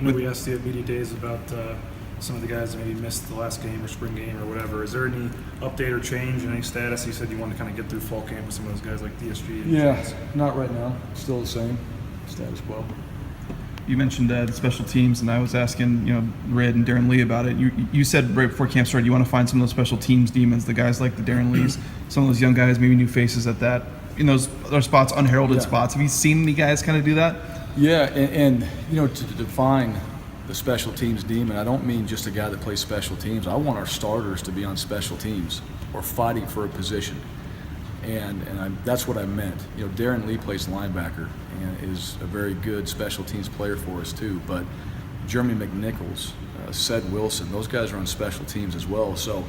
know we asked you at media days about some of the guys that maybe missed the last game or spring game or whatever. Is there any update or change in any status? You said you wanted to kind of get through fall camp with some of those guys like DSG. And yeah, not right now. Still the same status quo. You mentioned the special teams, and I was asking, Red and Darren Lee about it. You said right before camp started you want to find some of those special teams demons, the guys like the Darren Lees, some of those young guys, maybe new faces at that, in those other spots, unheralded spots. Have you seen any guys kind of do that? Yeah, and to define the special teams demon, I don't mean just a guy that plays special teams. I want our starters to be on special teams or fighting for a position. And that's what I meant. Darren Lee plays linebacker and is a very good special teams player for us too. But Jeremy McNichols, Sed Wilson, those guys are on special teams as well. So,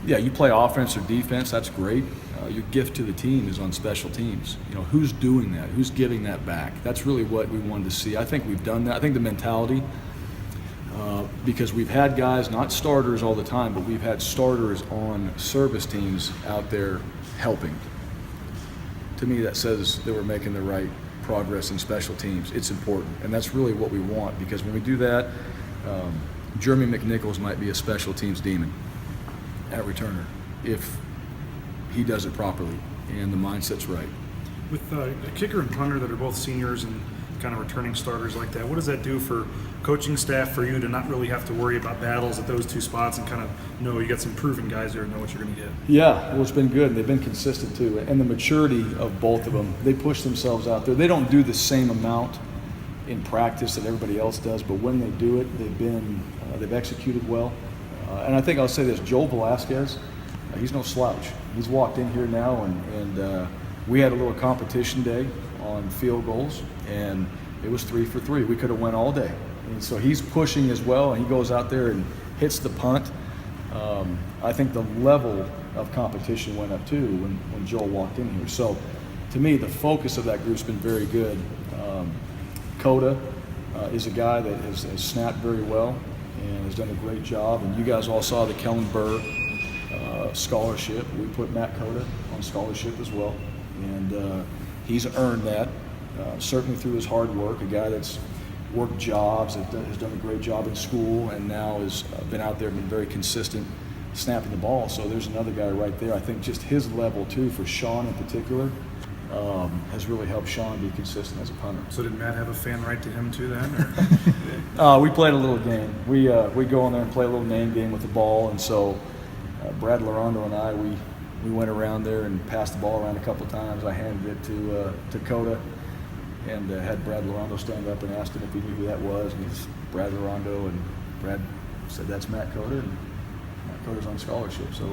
yeah, you play offense or defense, that's great. Your gift to the team is on special teams. Who's doing that? Who's giving that back? That's really what we wanted to see. I think we've done that. I think the mentality, because we've had guys, not starters all the time, but we've had starters on service teams out there helping. To me, that says that we're making the right progress in special teams. It's important, and that's really what we want, because when we do that, Jeremy McNichols might be a special teams demon at returner if he does it properly and the mindset's right. With a kicker and punter that are both seniors and kind of returning starters like that, what does that do for coaching staff, for you to not really have to worry about battles at those two spots and kind of know you got some proven guys there and know what you're going to get? Yeah, well, it's been good. They've been consistent too, and the maturity of both of them. They push themselves out there. They don't do the same amount in practice that everybody else does, but when they do it, they've executed well. And I think I'll say this: Joel Velasquez, he's no slouch. He's walked in here now, and we had a little competition day on field goals, and it was 3 for 3. We could have went all day. And so he's pushing as well, and he goes out there and hits the punt. I think the level of competition went up too when Joel walked in here. So to me, the focus of that group's been very good. Coda is a guy that has snapped very well and has done a great job. And you guys all saw the Kellen Burr scholarship. We put Matt Coda on scholarship as well, and he's earned that, certainly through his hard work. A guy that's worked jobs, has done a great job in school, and now has been out there, been very consistent snapping the ball. So there's another guy right there. I think just his level too, for Sean in particular, has really helped Sean be consistent as a punter. So did Matt have a fan right to him too then? We played a little game. We go in there and play a little name game with the ball, and so Brad Larondo and I, we went around there and passed the ball around a couple of times. I handed it to Coda, and had Brad Larondo stand up and asked him if he knew who that was, and he's Brad Larondo, and Brad said, "That's Matt Coda," and Matt Coda's on scholarship. So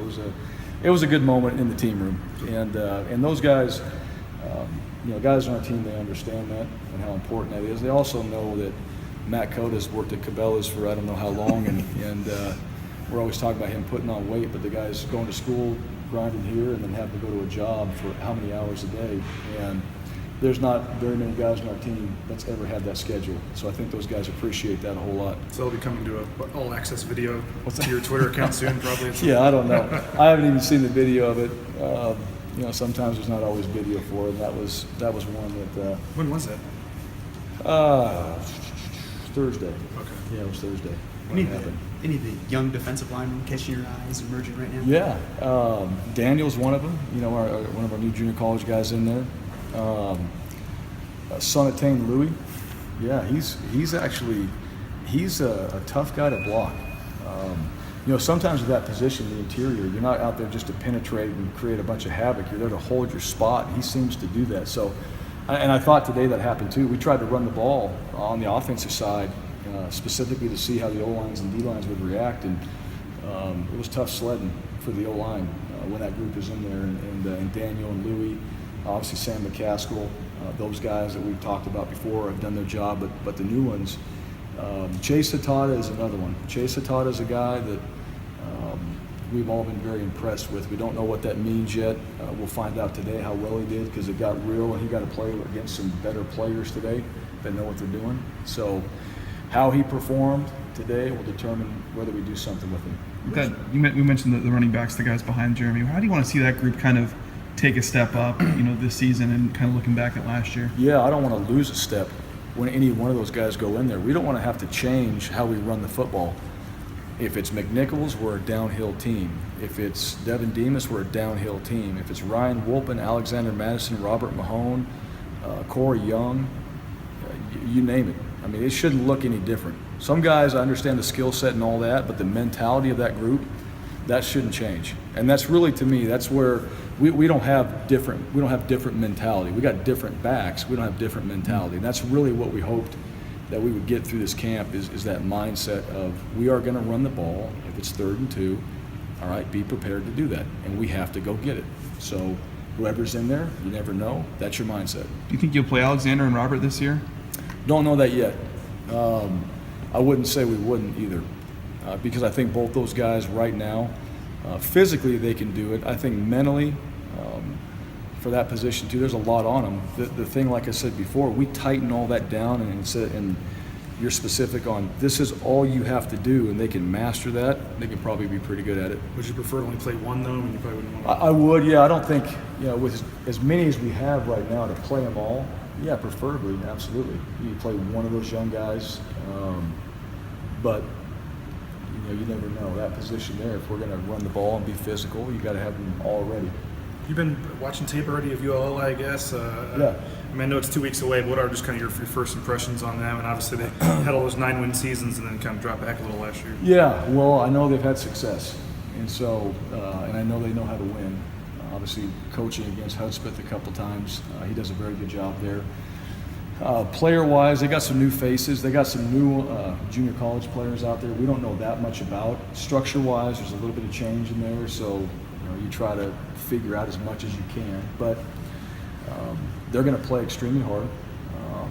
it was a good moment in the team room, and those guys, guys on our team, they understand that and how important that is. They also know that Matt Coda's worked at Cabela's for I don't know how long, and we're always talking about him putting on weight, but the guy's going to school, grinding here, and then having to go to a job for how many hours a day, and there's not very many guys on our team that's ever had that schedule. So I think those guys appreciate that a whole lot. So they'll be coming to an all-access video to your Twitter account soon, probably? Yeah, I don't know. I haven't even seen the video of it. Sometimes there's not always video for it. That was one that. When was that? Thursday. Okay. Yeah, it was Thursday. Any of the young defensive linemen catching your eyes, emerging right now? Yeah, Daniel's one of them. One of our new junior college guys in there. Sonatane Louis, yeah, he's a tough guy to block. Sometimes with that position, the interior, you're not out there just to penetrate and create a bunch of havoc. You're there to hold your spot, and he seems to do that. So, and I thought today that happened too. We tried to run the ball on the offensive side, specifically to see how the O-lines and D-lines would react, and it was tough sledding for the O-line when that group is in there, and Daniel and Louis. Obviously, Sam McCaskill, those guys that we've talked about before have done their job, but the new ones, Chase Hatada is another one. Chase Hatada is a guy that we've all been very impressed with. We don't know what that means yet. We'll find out today how well he did, because it got real, and he got to play against some better players today that know what they're doing. So how he performed today will determine whether we do something with him. We mentioned the running backs, the guys behind Jeremy. How do you want to see that group kind of take a step up, this season, and kind of looking back at last year? Yeah, I don't want to lose a step when any one of those guys go in there. We don't want to have to change how we run the football. If it's McNichols, we're a downhill team. If it's Devin Demas, we're a downhill team. If it's Ryan Wolpen, Alexander Madison, Robert Mahone, Corey Young, you name it. I mean, it shouldn't look any different. Some guys, I understand the skill set and all that, but the mentality of that group, that shouldn't change. And that's really, to me, that's where we don't have different mentality. We got different backs. We don't have different mentality. And that's really what we hoped that we would get through this camp is that mindset of we are going to run the ball. If it's 3rd and 2, all right, be prepared to do that. And we have to go get it. So whoever's in there, you never know. That's your mindset. Do you think you'll play Alexander and Robert this year? Don't know that yet. I wouldn't say we wouldn't either, because I think both those guys right now, physically they can do it. I think mentally, for that position too, there's a lot on them. The thing, like I said before, we tighten all that down, and you're specific on this is all you have to do, and they can master that. They can probably be pretty good at it. Would you prefer to only play one though? I mean, you probably wouldn't want to. I would, yeah. I don't think, with as many as we have right now to play them all, yeah, preferably, absolutely. You play one of those young guys, but you never know that position there. If we're going to run the ball and be physical, you got to have them all ready. You've been watching tape already of ULL, I guess. Yeah. I mean, I know it's 2 weeks away, but what are just kind of your first impressions on them? And obviously they had all those 9-win seasons and then kind of dropped back a little last year. Yeah, well, I know they've had success, and so and I know they know how to win. Obviously, coaching against Hudspeth a couple times, he does a very good job there. Player-wise, they got some new faces. They got some new junior college players out there we don't know that much about. Structure-wise, there's a little bit of change in there, so you try to figure out as much as you can. But they're going to play extremely hard.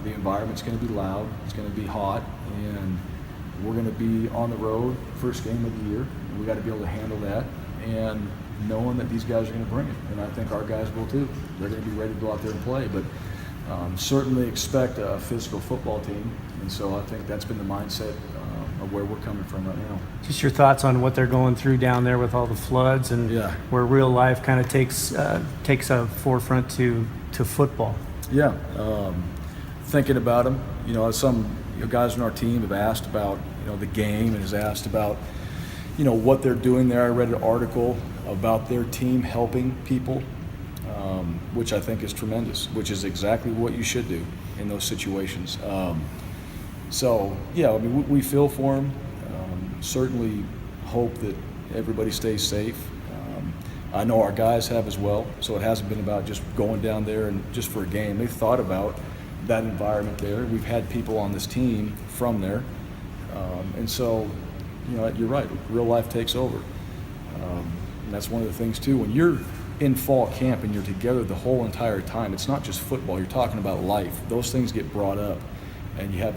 The environment's going to be loud. It's going to be hot, and we're going to be on the road first game of the year. We got to be able to handle that, and knowing that these guys are going to bring it, and I think our guys will too. They're going to be ready to go out there and play, but certainly expect a physical football team, and so I think that's been the mindset of where we're coming from right now. Just your thoughts on what they're going through down there with all the floods and where real life kind of takes a forefront to football. Yeah, thinking about them, some guys on our team have asked about the game and has asked about what they're doing there. I read an article about their team helping people, which I think is tremendous, which is exactly what you should do in those situations. So, yeah, I mean, we feel for them. Certainly hope that everybody stays safe. I know our guys have as well, so it hasn't been about just going down there and just for a game. They've thought about that environment there. We've had people on this team from there. And so, you're right, real life takes over. And that's one of the things, too. When you're in fall camp and you're together the whole entire time, it's not just football. You're talking about life. Those things get brought up. And you have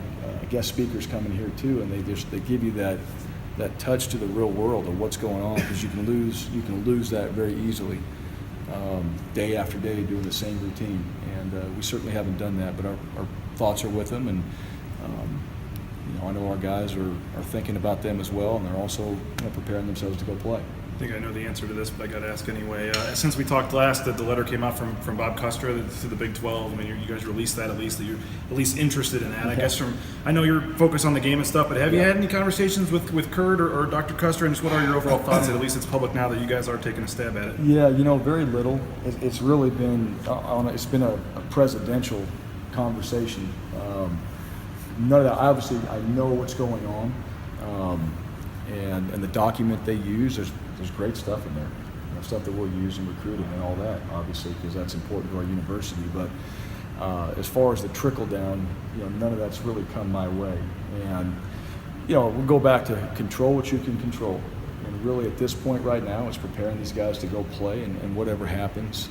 guest speakers coming here, too, and they give you that touch to the real world of what's going on, because you can lose that very easily day after day doing the same routine. And we certainly haven't done that, but our thoughts are with them, and I know our guys are thinking about them as well, and they're also preparing themselves to go play. I think I know the answer to this, but I got to ask anyway. Since we talked last, the letter came out from Bob Custra to the Big 12. I mean, you guys released that, at least that you're at least interested in that. I guess I know you're focused on the game and stuff, but have you had any conversations with Kurt or Dr. Custra, and just what are your overall thoughts? At least it's public now that you guys are taking a stab at it. Yeah, very little. It's really been it's been a presidential conversation. None of that. Obviously, I know what's going on, and the document they use. There's great stuff in there, stuff that we'll use in recruiting and all that, obviously, because that's important to our university. But as far as the trickle down, none of that's really come my way. And we'll go back to control what you can control. And really, at this point right now, it's preparing these guys to go play, and whatever happens.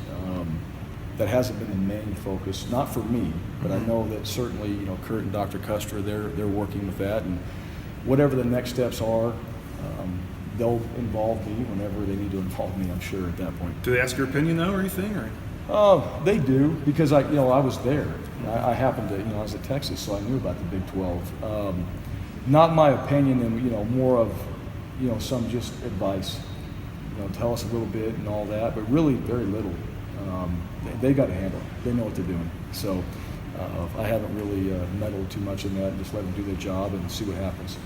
That hasn't been the main focus, not for me, but I know that certainly, Kurt and Dr. Custra, they're working with that, and whatever the next steps are, they'll involve me whenever they need to involve me, I'm sure, at that point. Do they ask your opinion, though, or anything? Or? They do, because I was there. I happened to, I was at Texas, so I knew about the Big 12. Not my opinion, and more of, some just advice. Tell us a little bit and all that, but really very little. They got to handle it. They know what they're doing. So I haven't really meddled too much in that and just let them do their job and see what happens.